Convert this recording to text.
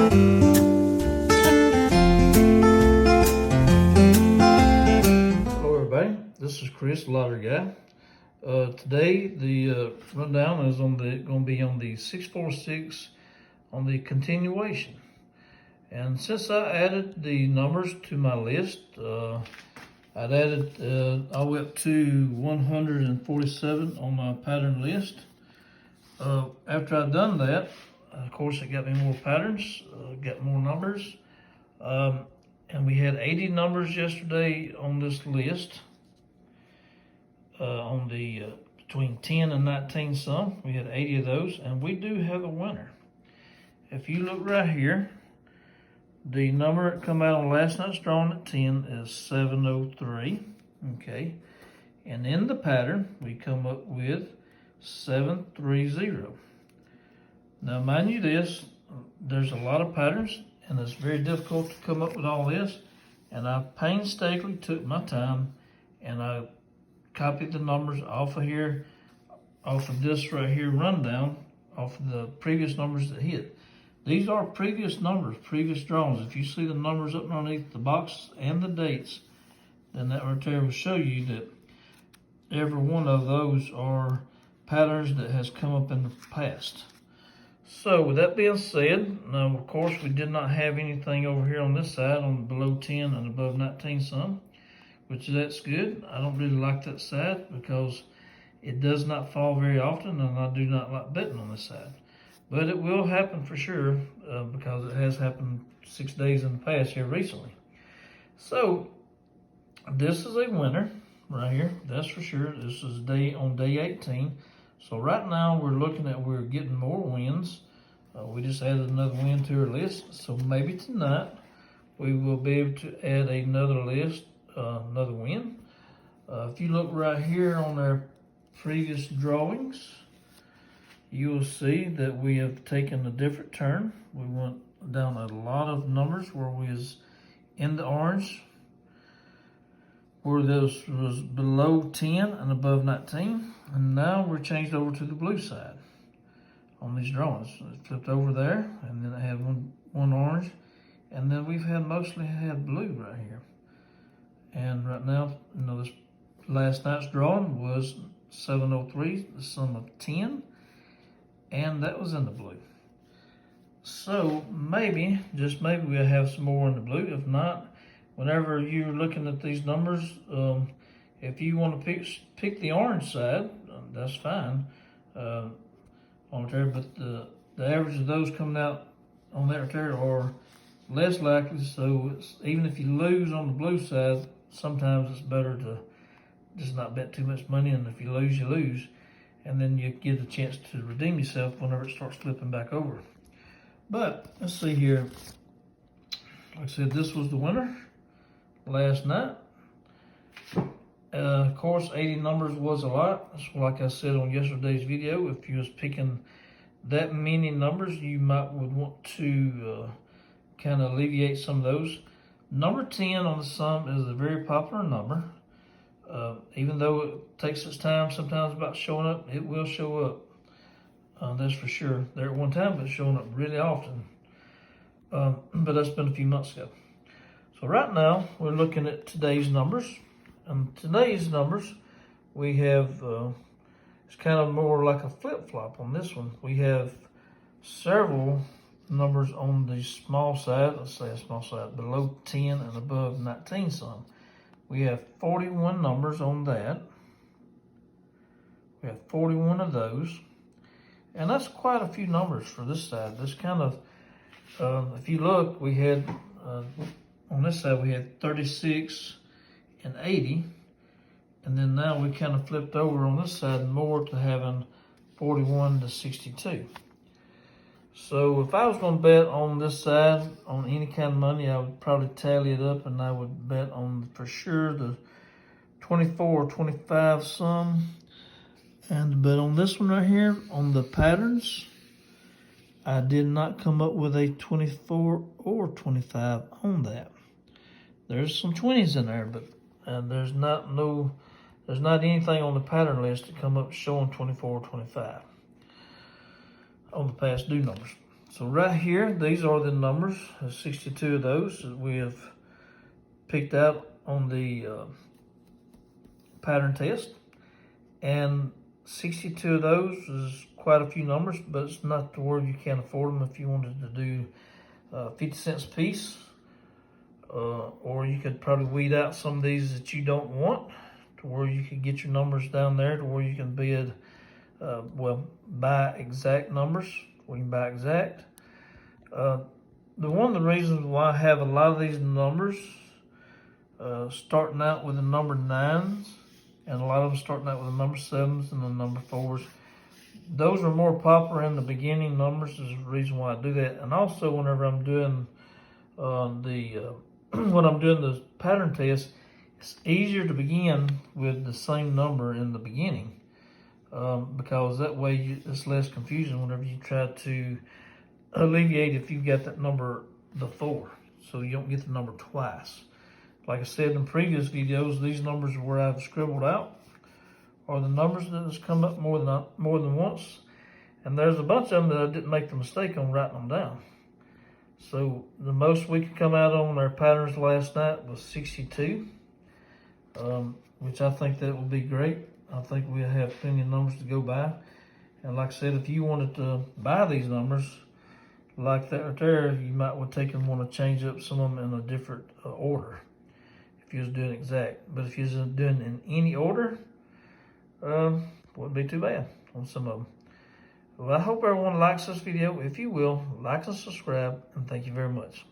Hello everybody, this is Chris, Lottery Guy. Today the rundown is going to be on the 646 on the continuation. And since I added the numbers to my list, I went up to 147 on my pattern list. After I'd done that, of course, it got me more patterns, got more numbers. And we had 80 numbers yesterday on this list. On the between 10 and 19 some, we had 80 of those, and we do have a winner. If you look right here, the number that come out on last night's drawing at 10 is 703, okay? And in the pattern, we come up with 730. Now, mind you this, there's a lot of patterns, and it's very difficult to come up with all this, and I painstakingly took my time, and I copied the numbers off of here, off of this right here rundown, off of the previous numbers that hit. These are previous numbers, previous drawings. If you see the numbers up underneath the box and the dates, then that right there will show you that every one of those are patterns that has come up in the past. So with that being said, now of course we did not have anything over here on this side on below 10 and above 19 some, which that's good. I don't really like that side because it does not fall very often, and I do not like betting on this side. But it will happen for sure because it has happened 6 days in the past here recently. So this is a winner right here, that's for sure. This is on day 18. So right now we're getting more wins. We just added another win to our list. So maybe tonight we will be able to add another win. If you look right here on our previous drawings, you will see that we have taken a different turn. We went down a lot of numbers where we was in the orange, where this was below 10 and above 19, and now we're changed over to the blue side on these drawings. It flipped over there, and then it had one orange, and then we've mostly had blue right here. And right now, this last night's drawing was 703, the sum of 10, and that was in the blue. So maybe, just maybe, we'll have some more in the blue. If not, whenever you're looking at these numbers, if you want to pick the orange side, that's fine. On there, but the average of those coming out on that there are less likely. So even if you lose on the blue side, sometimes it's better to just not bet too much money, and if you lose, you lose. And then you get a chance to redeem yourself whenever it starts flipping back over. But let's see here. Like I said, this was the winner last night. Of course, 80 numbers was a lot. That's like I said on yesterday's video. If you was picking that many numbers, you would want to kind of alleviate some of those. Number 10 on the sum is a very popular number. Even though it takes its time sometimes about showing up, it will show up. That's for sure. There at one time, but it's showing up really often. But that's been a few months ago. So right now, we're looking at today's numbers. And today's numbers, we have, it's kind of more like a flip-flop on this one. We have several numbers on the small side, let's say a small side, below 10 and above 19 some. We have 41 numbers on that. We have 41 of those. And that's quite a few numbers for this side. This kind of, if you look, we had, on this side, we had 36 and 80. And then now we kind of flipped over on this side more to having 41 to 62. So if I was going to bet on this side on any kind of money, I would probably tally it up, and I would bet on, for sure, the 24 or 25 some. And bet on this one right here, on the patterns, I did not come up with a 24 or 25 on that. There's some 20s in there, but there's not anything on the pattern list to come up showing 24 or 25 on the past due numbers. So right here, these are the numbers. There's 62 of those that we have picked out on the pattern test. And 62 of those is quite a few numbers, but it's not to where you can't afford them if you wanted to do 50 cents a piece. Or you could probably weed out some of these that you don't want to where you could get your numbers down there to where you can bid, buy exact numbers, where you can buy exact. One of the reasons why I have a lot of these numbers starting out with the number 9s, and a lot of them starting out with the number 7s and the number 4s. Those are more popular in the beginning numbers is the reason why I do that. And also whenever I'm doing when I'm doing the pattern test, it's easier to begin with the same number in the beginning because that way it's less confusion whenever you try to alleviate if you've got that number before, so you don't get the number twice. Like I said in previous videos, these numbers where I've scribbled out are the numbers that has come up more than once, and there's a bunch of them that I didn't make the mistake on writing them down. So the most we could come out on our patterns last night was 62, which I think that would be great. I think we'll have plenty of numbers to go by. And like I said, if you wanted to buy these numbers like that right there, you might want to change up some of them in a different order if you was doing exact. But if you was doing in any order, wouldn't be too bad on some of them. Well, I hope everyone likes this video. If you will, like and subscribe, and thank you very much.